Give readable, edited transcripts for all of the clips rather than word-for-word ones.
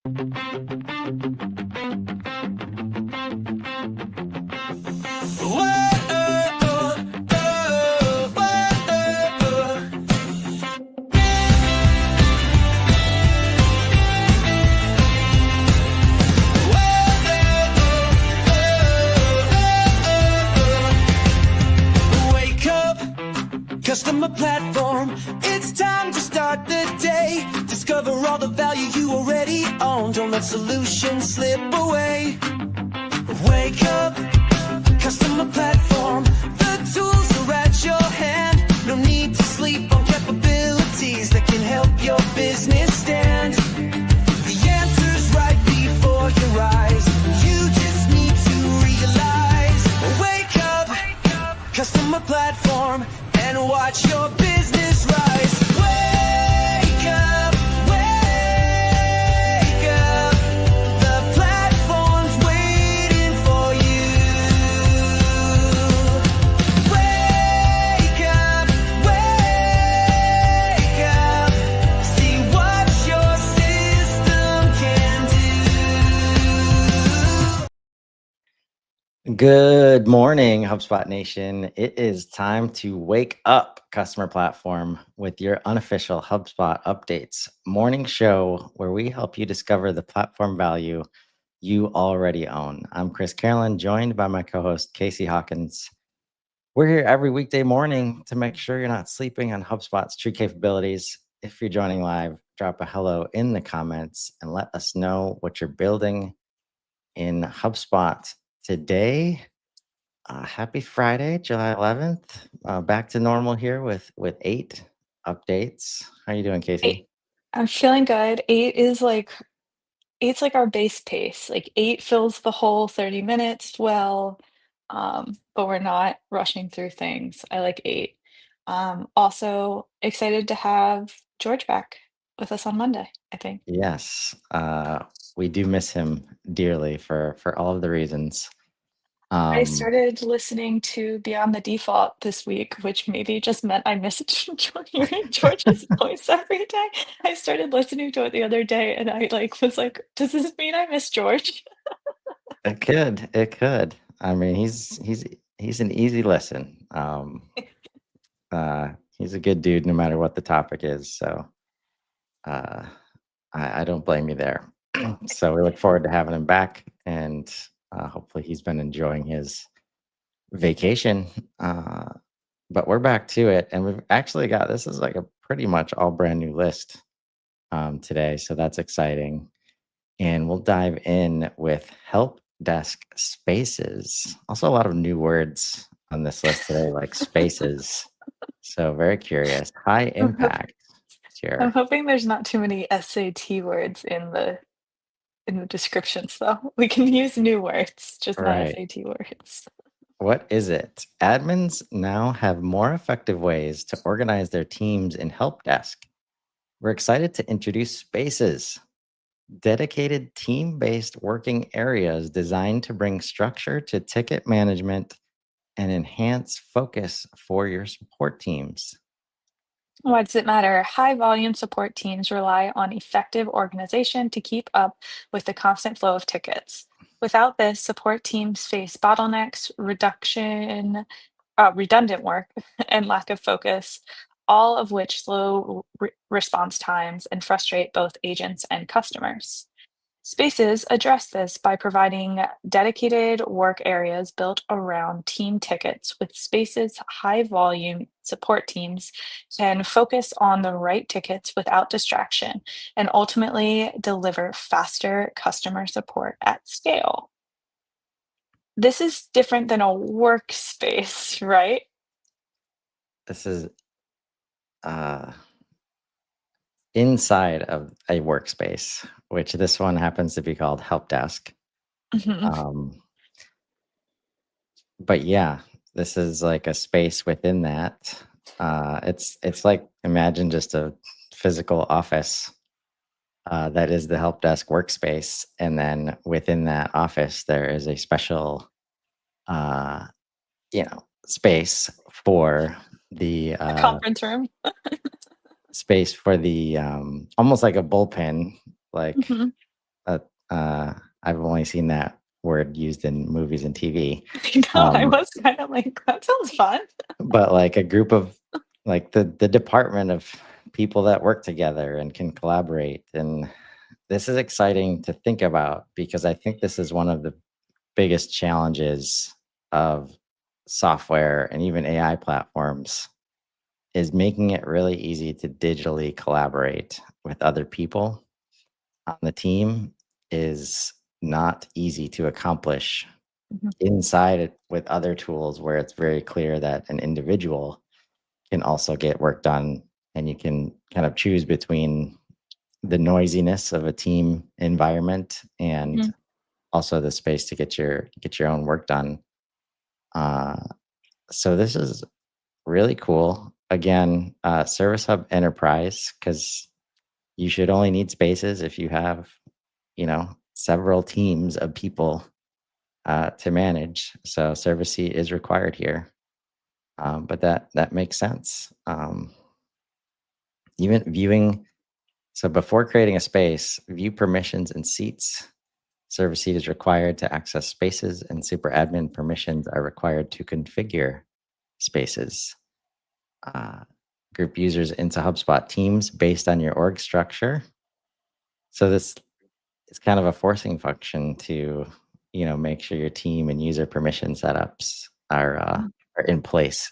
Wake up, customer platform. It's time to start the day. Discover all the value you already own. Don't let solutions slip away. Wake up, customer platform. The tools are at your hand. No need to sleep on capabilities that can help your business stand. The answer's right before your eyes. You just need to realize. Wake up, customer platform, and watch your business rise. Wake up, wake up. The platform's waiting for you. Wake up, wake up. See what your system can do. Good morning, HubSpot Nation. It is time to wake up, customer platform, with your unofficial HubSpot updates morning show where we help you discover the platform value you already own. I'm Chris Carolan, joined by my co-host Casey Hawkins. We're here every weekday morning to make sure you're not sleeping on HubSpot's true capabilities. If you're joining live, drop a hello in the comments and let us know what you're building in HubSpot today. Happy Friday, July 11th. Back to normal here with 8 updates. How are you doing, Casey? I'm feeling good. Eight's like our base pace. Like 8 fills the whole 30 minutes well, but we're not rushing through things. I like 8. Also excited to have George back with us on Monday, I think. Yes, we do miss him dearly for all of the reasons. I started listening to Beyond the Default this week, which maybe just meant I missed hearing George's voice every day. I started listening to it the other day and I was like, does this mean I miss George? It could. I mean, he's an easy listen. He's a good dude no matter what the topic is. So I don't blame you there. So we look forward to having him back, and hopefully he's been enjoying his vacation. But we're back to it, and we've actually got, this is like a pretty much all brand new list today. So that's exciting. And we'll dive in with help desk spaces. Also a lot of new words on this list today, like spaces. So very curious. High impact here. I'm hoping there's not too many SAT words in the descriptions, though. We can use new words, just not SAT words. What is it? Admins now have more effective ways to organize their teams in help desk. We're excited to introduce spaces, dedicated team-based working areas designed to bring structure to ticket management and enhance focus for your support teams. Why does it matter? High volume support teams rely on effective organization to keep up with the constant flow of tickets. Without this, support teams face bottlenecks, redundant work, and lack of focus, all of which slow response times and frustrate both agents and customers. Spaces address this by providing dedicated work areas built around team tickets. With Spaces, high volume support teams can focus on the right tickets without distraction and ultimately deliver faster customer support at scale. This is different than a workspace, right? This is inside of a workspace, which this one happens to be called help desk. But yeah, this is like a space within that. It's like, imagine just a physical office that is the help desk workspace, and then within that office there is a special space for the Conference room. space for the almost like a bullpen, like I've only seen that word used in movies and TV. I Um, was kind of like, that sounds fun. but like a group of like the department of people that work together and can collaborate. And this is exciting to think about because I think this is one of the biggest challenges of software and even AI platforms is making it really easy to digitally collaborate with other people on the team is not easy to accomplish Mhm. inside it with other tools where it's very clear that an individual can also get work done and you can kind of choose between the noisiness of a team environment and Mhm. also the space to get your own work done. Uh, so this is really cool. Again, Service Hub Enterprise, because you should only need spaces if you have, several teams of people to manage. So Service C is required here, but that makes sense. Even viewing, so before creating a space, view permissions and seats. Service seat is required to access spaces, and super admin permissions are required to configure spaces. Uh, Group users into HubSpot teams based on your org structure. So this is kind of a forcing function to, make sure your team and user permission setups are in place,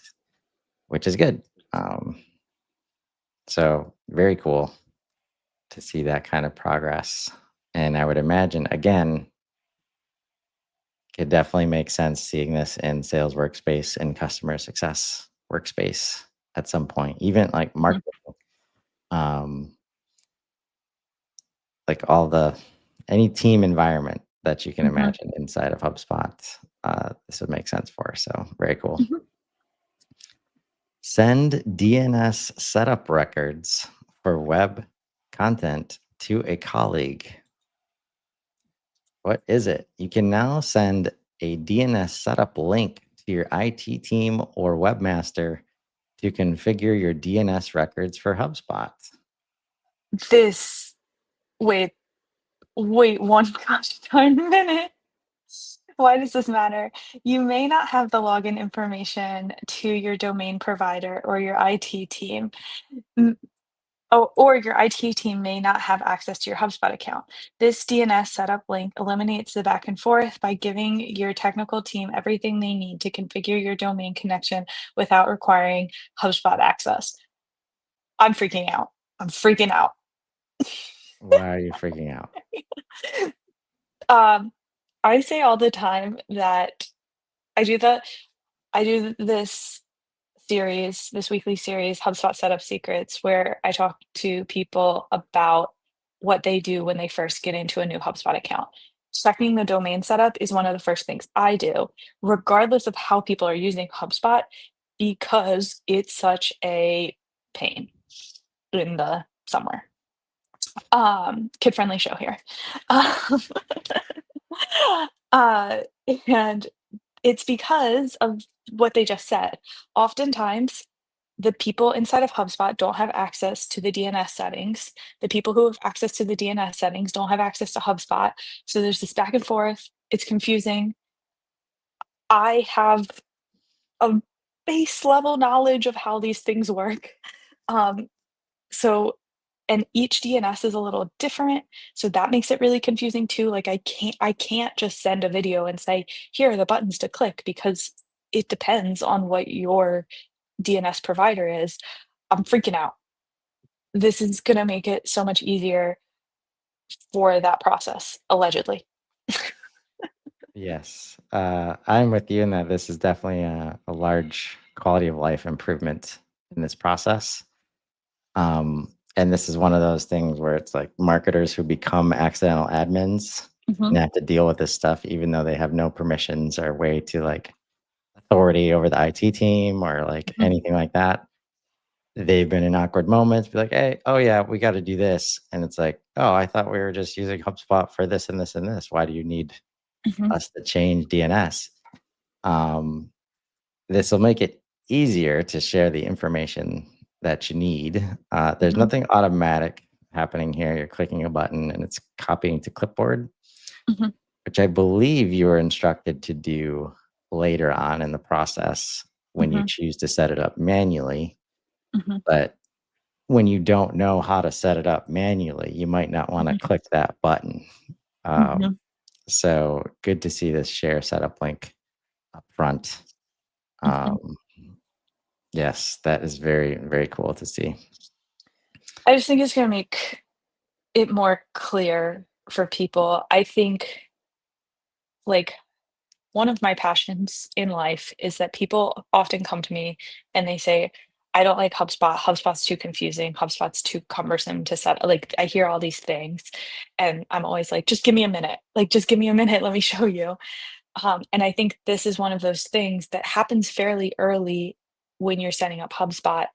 which is good. So very cool to see that kind of progress. And I would imagine, again, could definitely make sense seeing this in sales workspace and customer success workspace at some point, even like Mhm. marketing, um, like any team environment that you can Mhm. imagine inside of HubSpot. This would make sense for. So very cool. Mhm. Send DNS setup records for web content to a colleague. What is it? You can now send a DNS setup link to your IT team or webmaster to configure your DNS records for HubSpot. This, wait, wait one gosh darn minute. Why does this matter? You may not have the login information to your domain provider or your IT team. M or your IT team may not have access to your HubSpot account. This DNS setup link eliminates the back and forth by giving your technical team everything they need to configure your domain connection without requiring HubSpot access. I'm freaking out. I'm freaking out. Why are you freaking out? Um, I say all the time that I do the I do this weekly series, HubSpot Setup Secrets, where I talk to people about what they do when they first get into a new HubSpot account. Checking the domain setup is one of the first things I do, regardless of how people are using HubSpot, because it's such a pain in the summer. Kid-friendly show here. Um, uh, and it's because of what they just said. Oftentimes, the people inside of HubSpot don't have access to the DNS settings. The people who have access to the DNS settings don't have access to HubSpot. So there's this back and forth. It's confusing. I have a base level knowledge of how these things work. Um, so and each DNS is a little different, so that makes it really confusing too. Like I can't just send a video and say, "Here are the buttons to click," because it depends on what your DNS provider is. I'm freaking out. This is gonna make it so much easier for that process, allegedly. Yes, I'm with you in that this is definitely a large quality of life improvement in this process. And this is one of those things where it's like marketers who become accidental admins Mhm, and have to deal with this stuff, even though they have no permissions or way to like authority over the IT team or like mhm, anything like that. They've been in awkward moments, be like, hey, oh yeah, we got to do this. And it's like, oh, I thought we were just using HubSpot for this and this and this. Why do you need mhm, us to change DNS? Um, this will make it easier to share the information that you need. There's mhm, nothing automatic happening here. You're clicking a button and it's copying to clipboard, Mhm, which I believe you were instructed to do later on in the process when you mhm, choose to set it up manually. mhm, But when you don't know how to set it up manually, you might not want to mhm, click that button. Um, mhm, so good to see this share setup link up front. mhm. Um, yes, that is very, very cool to see. I just think it's gonna make it more clear for people. I think, like, one of my passions in life is that people often come to me and they say, "I don't like HubSpot. HubSpot's too confusing. HubSpot's too cumbersome to set." Like, I hear all these things, and I'm always like, "Just give me a minute. Like, just give me a minute. Let me show you." And I think this is one of those things that happens fairly early when you're setting up HubSpot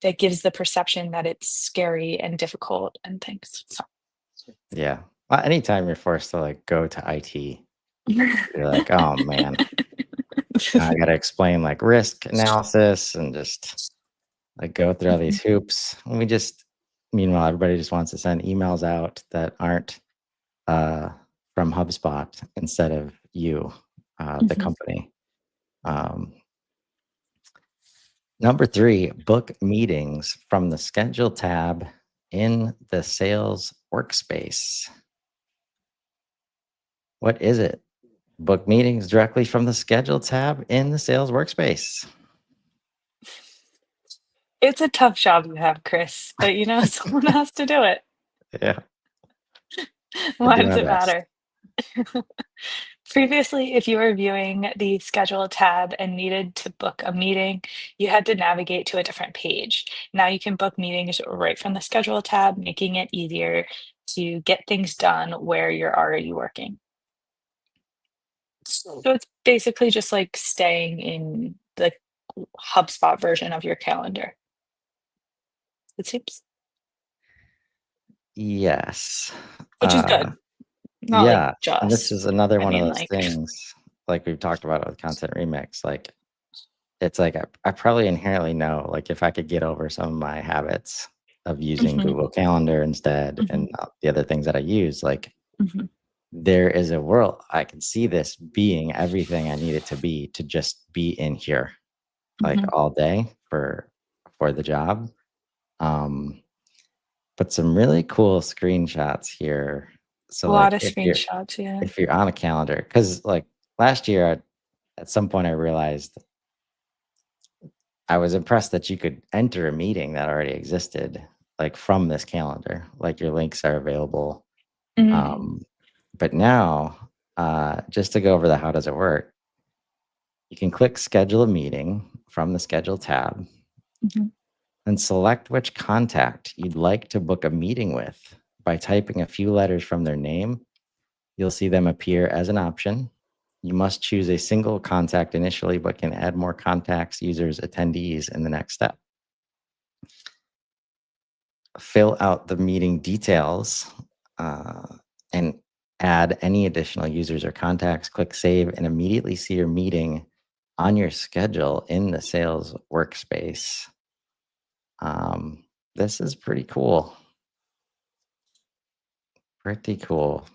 that gives the perception that it's scary and difficult and things. So Yeah. Anytime you're forced to like go to IT, you're like, oh man, I got to explain like risk analysis and just like go through all these hoops. And meanwhile, everybody just wants to send emails out that aren't uh, from HubSpot instead of you, the Mhm. company. Um, Number 3, book meetings from the schedule tab in the sales workspace. What is it? Book meetings directly from the schedule tab in the sales workspace. It's a tough job you have, Chris, but, someone has to do it. Yeah, I Why do does my it best. matter? Previously, if you were viewing the Schedule tab and needed to book a meeting, you had to navigate to a different page. Now you can book meetings right from the Schedule tab, making it easier to get things done where you're already working. So it's basically just like staying in the HubSpot version of your calendar, it seems, Yes. which is Uh, good. Not like yeah, and this is just. another I one of mean, those like, things like we've talked about with Content Remix. Like it's like I probably inherently know like if I could get over some of my habits of using mhm, Google Calendar instead mhm, and the other things that I use, like mhm, there is a world I can see this being everything I need it to be to just be in here like mhm. all day for the job. Um, but some really cool screenshots here. A So lot like of screenshots, yeah. if you're on a calendar, because like last year at some point I realized I was impressed that you could enter a meeting that already existed like from this calendar, like your links are available. Mm, Um, but now, just to go over the how does it work, you can click schedule a meeting from the schedule tab mhm, and select which contact you'd like to book a meeting with by typing a few letters from their name. You'll see them appear as an option. You must choose a single contact initially, but can add more contacts, users, attendees in the next step. Fill out the meeting details uh, and add any additional users or contacts. Click save and immediately see your meeting on your schedule in the sales workspace. This is pretty cool. Pretty cool.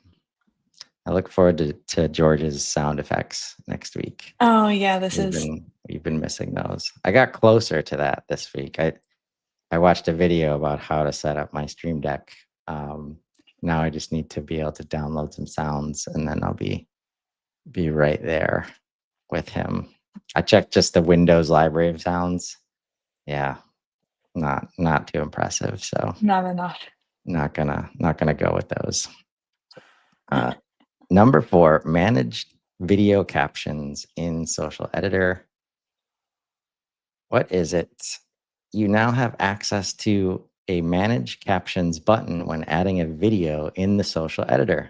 I look forward to George's sound effects next week. oh, yeah, this We've is been we've been missing those. I got closer to that this week. I watched a video about how to set up my Stream Deck. Um, Now I just need to be able to download some sounds, and then I'll be right there with him. I checked just the Windows library of sounds. Yeah, not too impressive. So not enough. not gonna go with those. Uh, Number 4, manage video captions in Social Editor. What is it? You now have access to a manage captions button when adding a video in the social editor.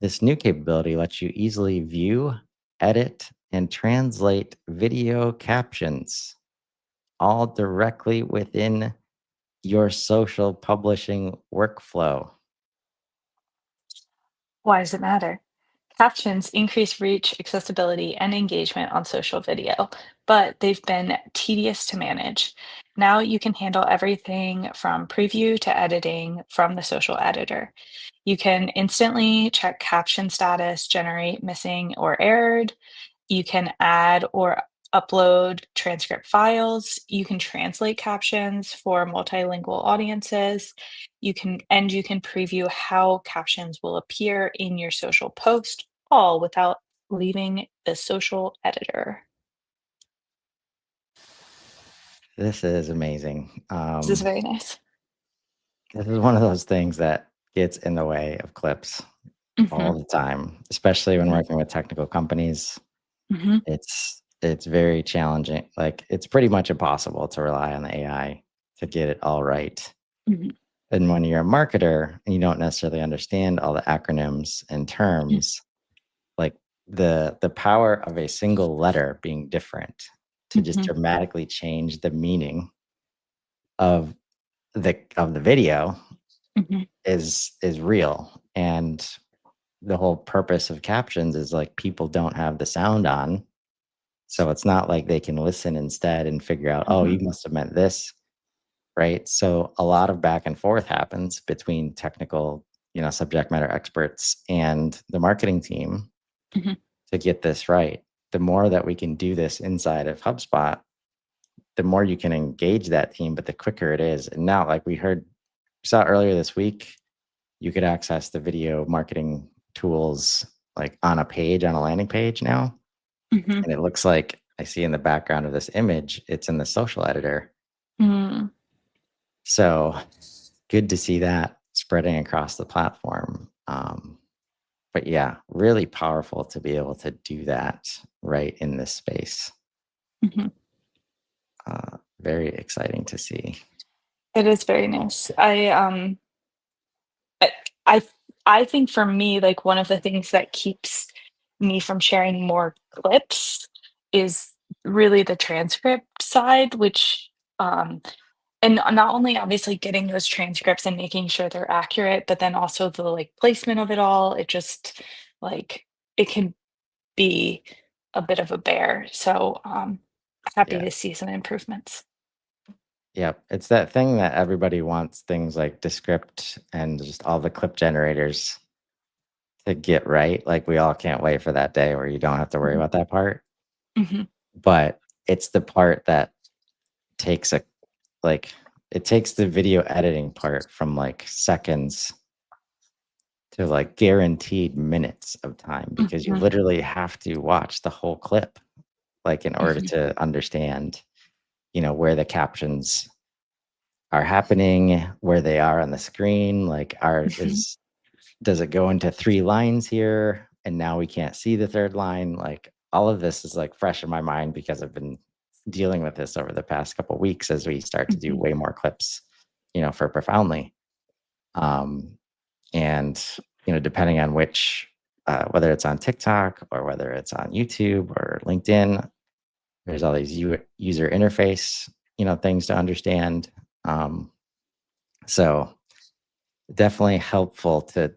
This new capability lets you easily view, edit, and translate video captions all directly within your social publishing workflow. Why does it matter? Captions increase reach, accessibility, and engagement on social video, but they've been tedious to manage. Now you can handle everything from preview to editing from the social editor. You can instantly check caption status, generate missing or errored. You can add or upload transcript files. You can translate captions for multilingual audiences. You can preview how captions will appear in your social post, all without leaving the social editor. This is amazing. This is very nice. This is one of those things that gets in the way of clips all Mhm, the time, especially when mhm, working with technical companies. mhm, It's very challenging. Like, it's pretty much impossible to rely on the AI to get it all right. mhm, And when you're a marketer and you don't necessarily understand all the acronyms and mhm, terms, like the power of a single letter being different to just mhm, dramatically change the meaning of the video mhm, is real. And the whole purpose of captions is like people don't have the sound on. So it's not like they can listen instead and figure out, oh, mhm, you must have meant this, right? So a lot of back and forth happens between technical, subject matter experts and the marketing team mhm, to get this right. The more that we can do this inside of HubSpot, the more you can engage that team, but the quicker it is. And now, like saw earlier this week, you could access the video marketing tools like on a landing page now. mhm, And it looks like I see in the background of this image, it's in the social editor. mm. So good to see that spreading across the platform. But yeah, really powerful to be able to do that right in this space. Mhm. Very exciting to see. It is very nice. I I I think for me, like, one of the things that keeps me from sharing more clips is really the transcript side, which, and not only obviously getting those transcripts and making sure they're accurate, but then also the, like, placement of it all. It just, like, it can be a bit of a bear. So, happy Yeah. to see some improvements. Yep. It's that thing that everybody wants things like Descript and just all the clip generators to get right. Like, we all can't wait for that day where you don't have to worry Mhm, about that part. mhm, But it's the part that takes a like it takes the video editing part from like seconds to like guaranteed minutes of time, because you mhm, literally have to watch the whole clip like in order mhm, to understand, where the captions are happening, where they are on the screen, like are mhm, is does it go into 3 lines here and now we can't see the 3rd line? Like, all of this is like fresh in my mind because I've been dealing with this over the past couple weeks as we start to do mhm, way more clips, for Profoundly. Um, and depending on which, whether it's on TikTok or whether it's on YouTube or LinkedIn, there's all these user interface, things to understand. Um, so definitely helpful to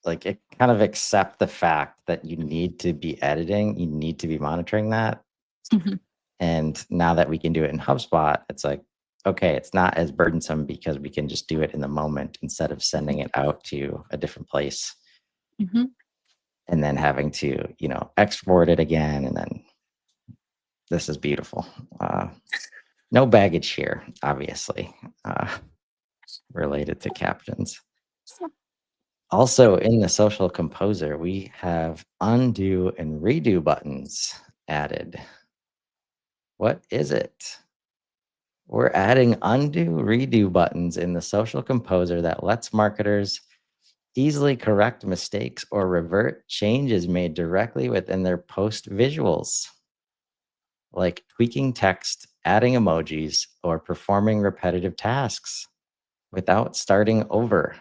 like it kind of accept the fact that you need to be editing, you need to be monitoring that. mhm, And now that we can do it in HubSpot, it's like, okay, it's not as burdensome because we can just do it in the moment instead of sending it out to a different place mhm. and then having to, export it again. And then this is beautiful. No baggage here, obviously, uh, related to captions. Also, in the social composer, we have undo and redo buttons added. What is it? We're adding undo, redo buttons in the social composer that lets marketers easily correct mistakes or revert changes made directly within their post visuals, like tweaking text, adding emojis, or performing repetitive tasks without starting over.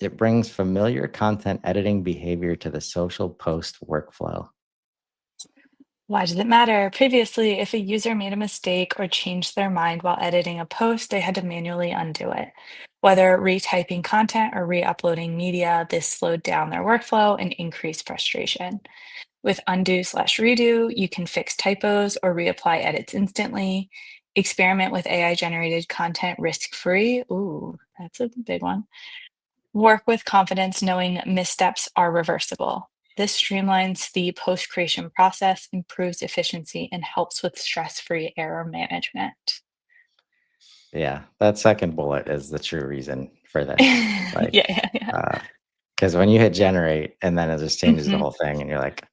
It brings familiar content editing behavior to the social post workflow. Why does it matter? Previously, if a user made a mistake or changed their mind while editing a post, they had to manually undo it. Whether retyping content or re-uploading media, this slowed down their workflow and increased frustration. With undo/redo, you can fix typos or reapply edits instantly. Experiment with AI generated content risk-free. Ooh, that's a big one. Work with confidence knowing missteps are reversible. This streamlines the post creation process, improves efficiency, and helps with stress free error management. Yeah, that second bullet is the true reason for this. Yeah, Like, yeah, yeah. because when you hit generate and then it just changes the Mhm. whole thing, and you're like,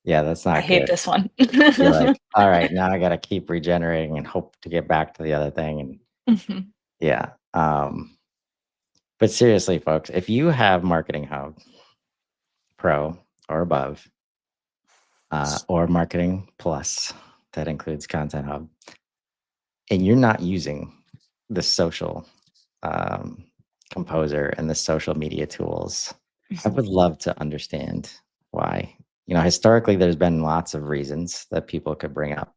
yeah, that's I not hate good. this one. You're like, all right, now I got to keep regenerating and hope to get back to the other thing. And Mhm. yeah. But seriously, folks, if you have Marketing Hub Pro or above, or Marketing Plus, that includes Content Hub, and you're not using the social um, composer and the social media tools, I Mhm. would love to understand why. Historically, there's been lots of reasons that people could bring up,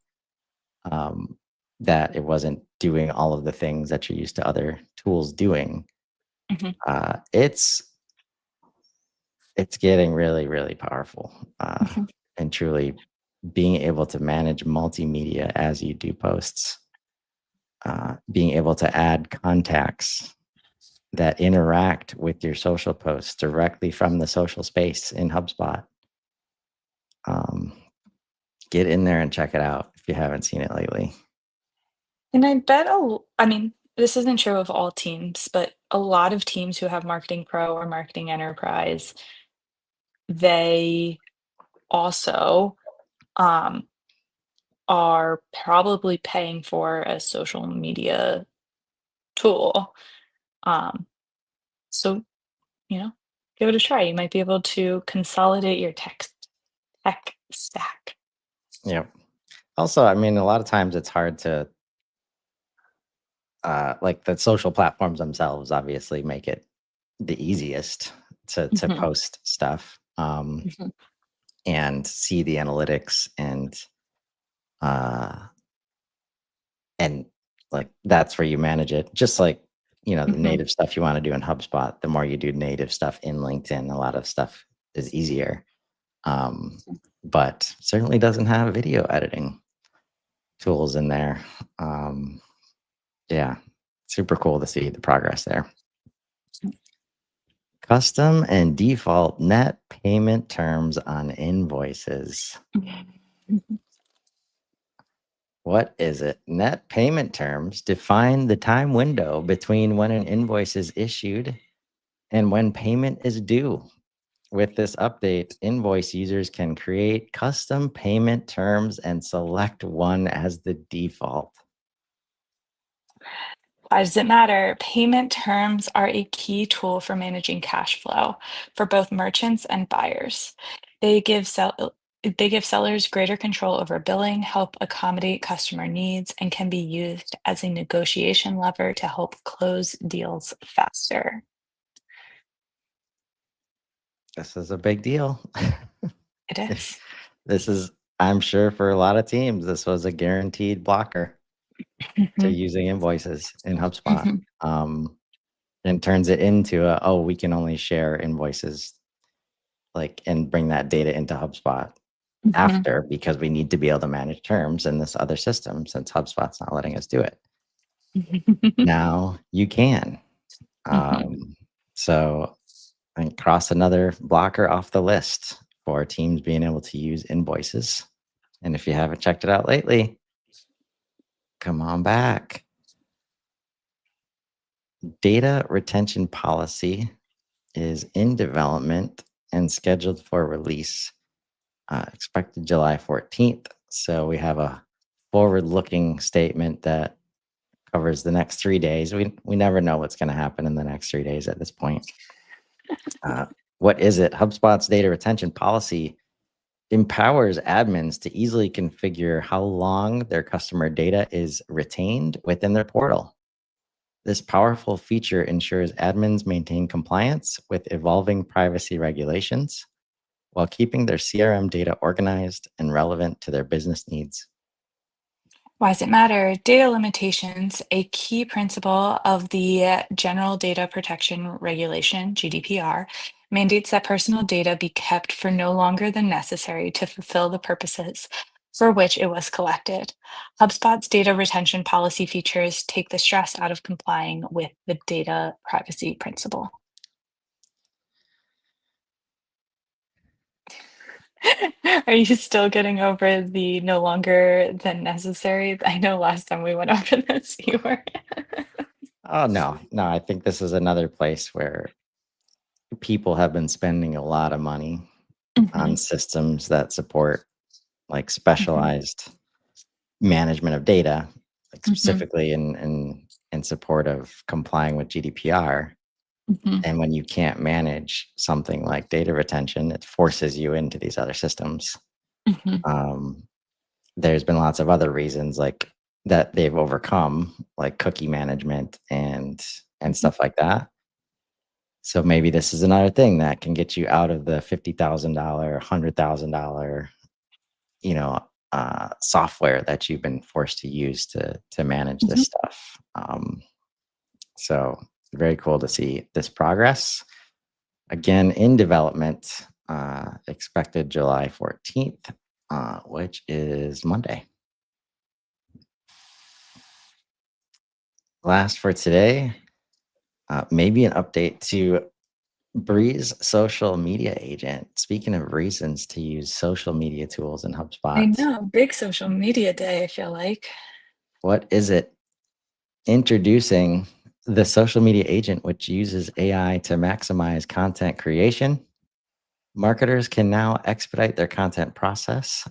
um, that it wasn't doing all of the things that you're used to other tools doing. Mhm. It's getting really, really powerful, Mhm. and truly being able to manage multimedia as you do posts, being able to add contacts that interact with your social posts directly from the social space in HubSpot. Um, get in there and check it out if you haven't seen it lately. And I bet I mean, this isn't true of all teams, but a lot of teams who have Marketing Pro or Marketing Enterprise, they also um, are probably paying for a social media tool. Um, so, you know, give it a try. You might be able to consolidate your tech stack. Yeah. Also, I mean, a lot of times it's hard to, like, the social platforms themselves obviously make it the easiest to Mhm. post stuff, Mhm. and see the analytics, uh and like that's where you manage it. Just like, the Mhm. native stuff you want to do in HubSpot, the more you do native stuff in LinkedIn, a lot of stuff is easier. Um, but certainly doesn't have video editing tools in there. Um, yeah, super cool to see the progress there. Custom and default net payment terms on invoices. Mhm. What is it? Net payment terms define the time window between when an invoice is issued and when payment is due. With this update, invoice users can create custom payment terms and select one as the default. Why does it matter? Payment terms are a key tool for managing cash flow for both merchants and buyers. They give they give sellers greater control over billing, help accommodate customer needs, and can be used as a negotiation lever to help close deals faster. This is a big deal. It is. This is, I'm sure for a lot of teams, this was a guaranteed blocker to Mhm. using invoices in HubSpot. Mhm. And turns it into we can only share invoices, like, and bring that data into HubSpot Mhm. after, because we need to be able to manage terms in this other system since HubSpot's not letting us do it. Now you can. Mhm. Um, so I think cross another blocker off the list for teams being able to use invoices. And if you haven't checked it out lately, come on back. Data retention policy is in development and scheduled for release, expected July 14th. So we have a forward-looking statement that covers the next 3 days. We never know what's going to happen in the next 3 days at this point. Uh, what is it? HubSpot's data retention policy empowers admins to easily configure how long their customer data is retained within their portal. This powerful feature ensures admins maintain compliance with evolving privacy regulations while keeping their CRM data organized and relevant to their business needs. Why does it matter? Data limitations, a key principle of the General Data Protection Regulation, GDPR, mandates that personal data be kept for no longer than necessary to fulfill the purposes for which it was collected. HubSpot's data retention policy features take the stress out of complying with the data privacy principle. Are you still getting over the no longer than necessary? I know last time we went over this, you were. Oh, no, I think this is another place where people have been spending a lot of money on Mhm, systems that support like mhm, specialized management of data, like mhm, specifically in support of complying with GDPR. mhm, And when you can't manage something like data retention, it forces you into these other systems. mhm, Um, there's been lots of other reasons like that they've overcome, like cookie management and mhm, stuff like that. So maybe this is another thing that can get you out of the $50,000, $100,000, you know, software that you've been forced to use to manage mhm. this stuff. So very cool to see this progress. Again, in development, expected July 14th, which is Monday. Last for today, maybe an update to Breeze social media agent. Speaking of reasons to use social media tools in I HubSpot, know, big social media day, I feel like. what is it? Introducing the social media agent, which uses AI to maximize content creation. Marketers can now expedite their content process.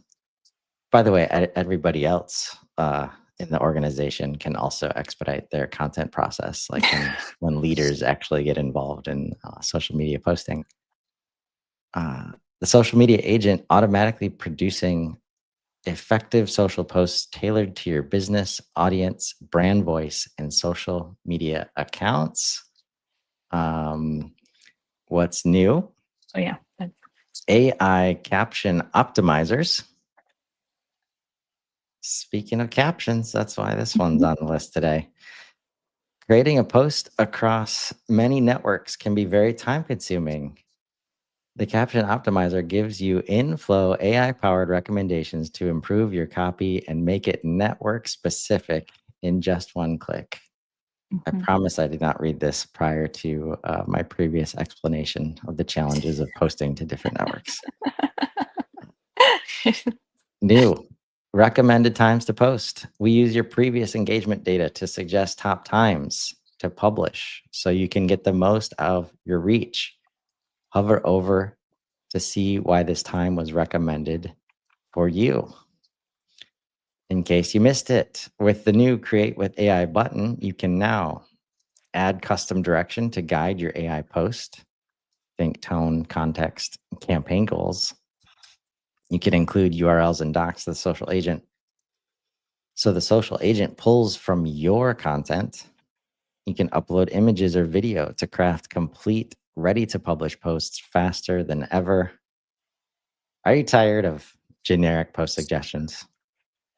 By the way, everybody else in the organization can also expedite their content process, like when leaders actually get involved in social media posting. The social media agent automatically producing effective social posts tailored to your business, audience, brand voice, and social media accounts. Um, what's new? Oh, yeah. AI caption optimizers. Speaking of captions, that's why this one's Mhm. on the list today. Creating a post across many networks can be very time consuming. The caption optimizer gives you in-flow AI powered recommendations to improve your copy and make it network specific in just one click. I Mhm. promise I did not read this prior to my previous explanation of the challenges of posting to different networks. New recommended times to post. We use your previous engagement data to suggest top times to publish so you can get the most out of your reach. Hover over to see why this time was recommended for you. In case you missed it, with the new Create with AI button, you can now add custom direction to guide your AI post. Think tone, context, and campaign goals. You can include URLs and docs to the social agent. So the social agent pulls from your content. You can upload images or video to craft complete, ready to publish posts faster than ever. Are you tired of generic post suggestions?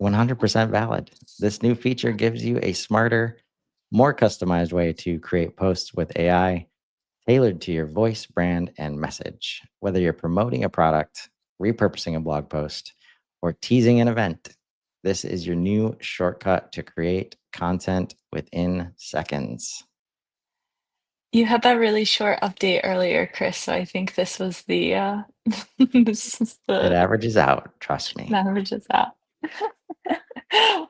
100% valid. This new feature gives you a smarter, more customized way to create posts with AI tailored to your voice, brand, and message. Whether you're promoting a product, repurposing a blog post, or teasing an event, this is your new shortcut to create content within seconds. You had that really short update earlier, Chris, so I think this was the, this is It the averages out, trust me. averages out.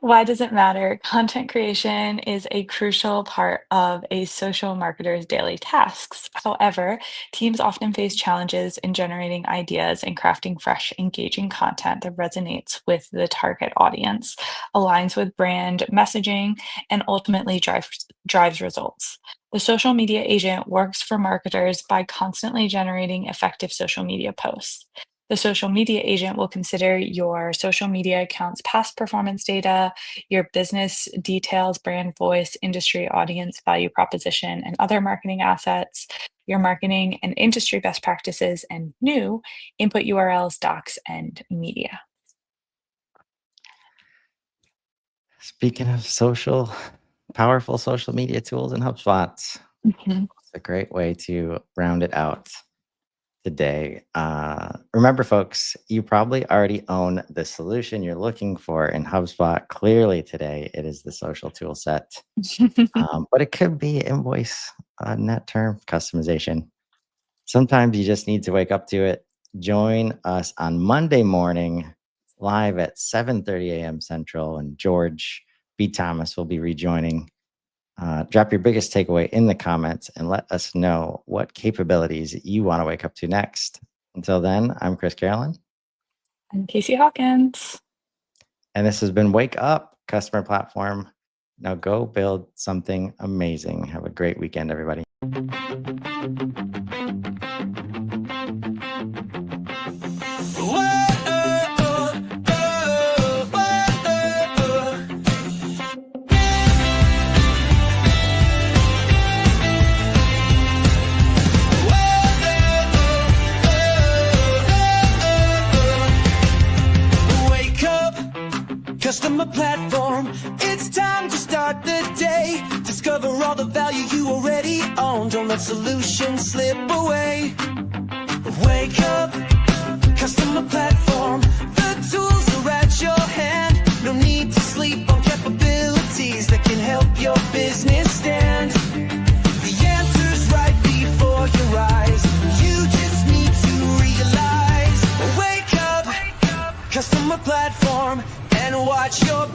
Why does it matter? Content creation is a crucial part of a social marketer's daily tasks. However, teams often face challenges in generating ideas and crafting fresh, engaging content that resonates with the target audience, aligns with brand messaging, and ultimately drives results. The social media agent works for marketers by constantly generating effective social media posts. The social media agent will consider your social media account's past performance data, your business details, brand voice, industry audience, value proposition, and other marketing assets, your marketing and industry best practices, and new input URLs, docs, and media. Speaking of powerful social media tools and HubSpot, it's Mhm. a great way to round it out today. Remember, folks, you probably already own the solution you're looking for in HubSpot. Clearly today, it is the social tool set, but it could be invoice, net term customization. Sometimes you just need to wake up to it. Join us on Monday morning live at 7:30 a.m. Central, and George B. Thomas will be rejoining. Drop your biggest takeaway in the comments and let us know what capabilities you want to wake up to next. Until then, I'm Chris Carolan. And Casey Hawkins. And this has been Wake Up Customer Platform. Now go build something amazing. Have a great weekend, everybody. Customer platform, it's time to start the day. Discover all the value you already own. Don't let solutions slip away. Wake up, customer platform. The tools are at your hand. No need to sleep on capabilities that can help your business stand. The answer's right before your eyes. You just need to realize. Wake up, customer platform, and watch your